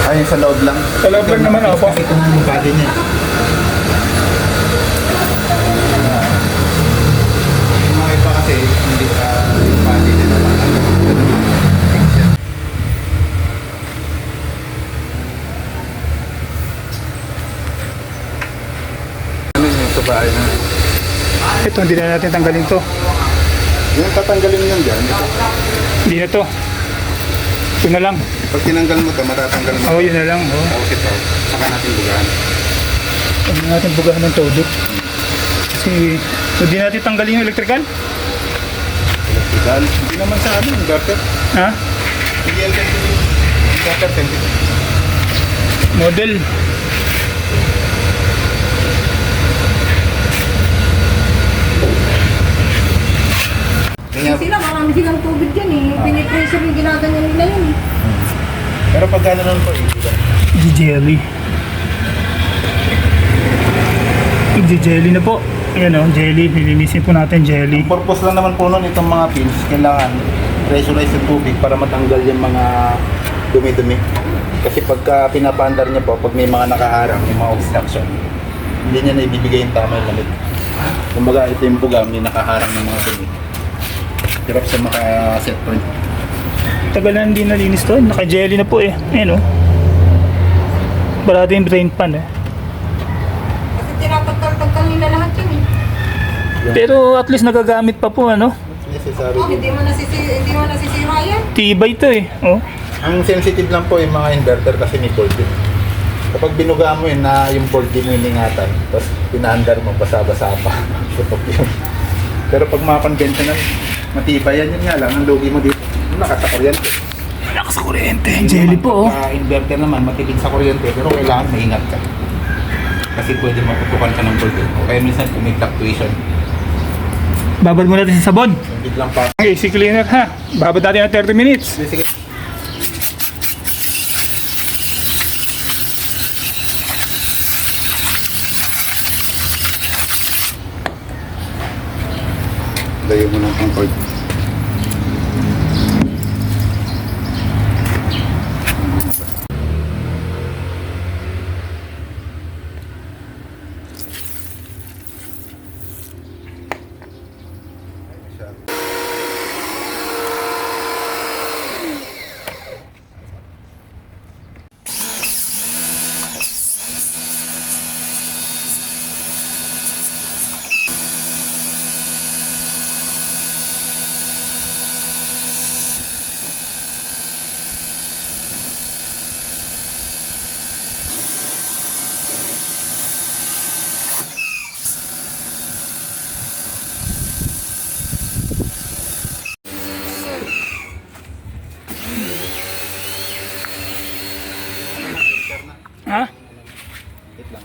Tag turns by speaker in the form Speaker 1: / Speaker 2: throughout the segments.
Speaker 1: Ay, sa loob lang.
Speaker 2: Sa loob lang naman, opo.
Speaker 1: Ito na yung body niya. Yung mga iba kasi, hindi yung body niya naman. Ano yung sa bahay na?
Speaker 2: Ito, hindi na natin tanggalin to.
Speaker 1: Yung tatanggalin yun dyan.
Speaker 2: Hindi na to. Ito na lang.
Speaker 1: Pag tinanggal mo ito, matatanggal mo.
Speaker 2: Oo, yun na lang. Oo.
Speaker 1: Tapos ito, saka natin bugahan.
Speaker 2: Huwag na natin bugahan ng todo. Kasi, hindi natin tanggalin yung electrical.
Speaker 1: Electrical. Hindi naman sa ano, inverter.
Speaker 2: Ha?
Speaker 1: Hindi inverter sensitive.
Speaker 2: Model.
Speaker 1: Kaya,
Speaker 3: Sila, marami silang tubig dyan eh. Pinipressure yung ginaganyan nila yun eh.
Speaker 1: pero pag gano'n nun po,
Speaker 2: Di jelly. Di jelly na po. Ayan o, jelly. Nilinisin po natin jelly.
Speaker 1: ang purpose lang naman po nun itong mga pins, kailangan pressurize yung tubig para matanggal yung mga dumi-dumi. Kasi pagka pinapandar niya po, pag may mga nakaharang, may mga obstruction, hindi niya na ibibigay yung tama yung lamig. Kumbaga ito yung buga, may nakaharang ng mga dumi. Hirap sa maka-set point.
Speaker 2: Tagal na hindi nalinis to. Naka-jelly na po eh. Ayan o. Barado yung drain pan eh.
Speaker 3: Kasi tinapagtal-tagtal nila lahat yun eh.
Speaker 2: Pero at least nagagamit pa po ano.
Speaker 1: Necessary.
Speaker 3: Oh, hindi mo nasisira yan.
Speaker 2: Tibay to eh. Oh.
Speaker 1: Ang sensitive lang po yung mga inverter kasi may board yun. Kapag binuga mo yun na yung board din mo iningatan, tapos pinaandar mo, basa-basa pa. Tutok yun. Pero pag mga conventional, matibay yan, yun nga lang, ang logi mo dito, lakas sa kuryente.
Speaker 2: Malakas sa kuryente. Jelly po oh.
Speaker 1: Inverter naman, matipid sa kuryente, pero kailangan maingat ka. Kasi pwede maputukan ka ng board yun. O kaya minsan kung may fluctuation,
Speaker 2: Babad mo natin sa sabon.
Speaker 1: biglang pa.
Speaker 2: Okay, AC cleaner ha. Babad natin ng 30 minutes.
Speaker 1: Sige. Layo mo ng comfort.
Speaker 2: Ha?
Speaker 1: Wait lang.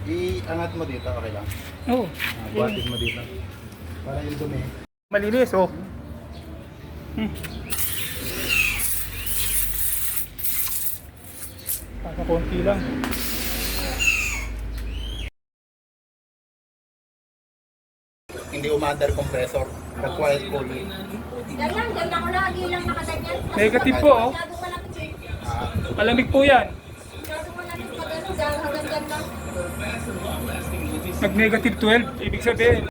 Speaker 1: Iangat mo dito, okay lang.
Speaker 2: Oo.
Speaker 1: Buhatin mo dito. Para yung dumi.
Speaker 2: Malinis oh. Para konti lang.
Speaker 1: Hindi umandar compressor. Pag quiet cool.
Speaker 3: Yan lang ako lagi lang nakaganyan.
Speaker 2: Negative po oh.
Speaker 3: Masyado malapit eh.
Speaker 2: Malamig po yan.
Speaker 3: Masyado malapit pag ano, hanggang dyan lang.
Speaker 2: Nag negative 12. Ibig sabihin